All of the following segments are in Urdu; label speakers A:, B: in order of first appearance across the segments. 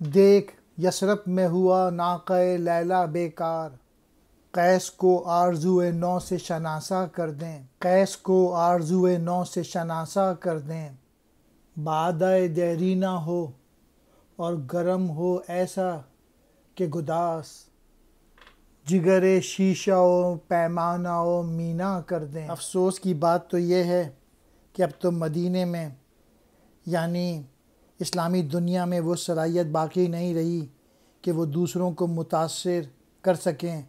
A: دیکھ یثرب میں ہوا ناقہ لیلا بیکار، قیس کو آرزوئے نو سے شناسا کر دیں، قیس کو آرزوئے نو سے شناسا کر دیں۔ بادۂ دیرینہ ہو اور گرم ہو ایسا کہ گداز، جگر شیشہ و پیمانہ و مینا کر دیں۔ افسوس کی بات تو یہ ہے کہ اب تو مدینے میں یعنی اسلامی دنیا میں وہ صلاحیت باقی نہیں رہی کہ وہ دوسروں کو متاثر کر سکیں،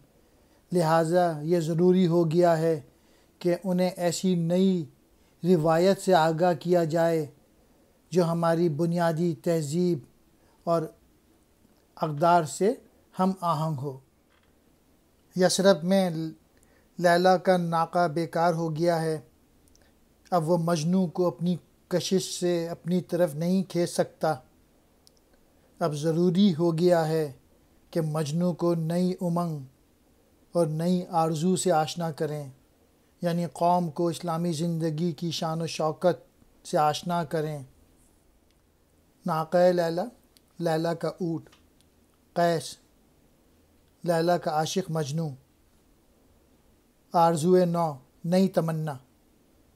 A: لہٰذا یہ ضروری ہو گیا ہے کہ انہیں ایسی نئی روایت سے آگاہ کیا جائے جو ہماری بنیادی تہذیب اور اقدار سے ہم آہنگ ہو۔ یثرب میں لیلا کا ناقہ بیکار ہو گیا ہے، اب وہ مجنوں کو اپنی کشش سے اپنی طرف نہیں کھینچ سکتا۔ اب ضروری ہو گیا ہے کہ مجنوں کو نئی امنگ اور نئی آرزو سے آشنا کریں، یعنی قوم کو اسلامی زندگی کی شان و شوکت سے آشنا کریں۔ ناقہ لیلا، لیلا کا اونٹ، قیس، لیلا کا عاشق مجنوں، آرزوئے نو، نئی تمنا،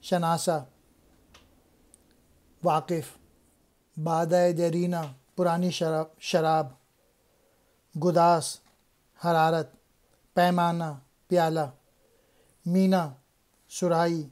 A: شناسہ، واقف، بادۂ دیرینہ، پرانی شراب، گداز، حرارت، پیمانہ، پیالہ، مینا، سراہی،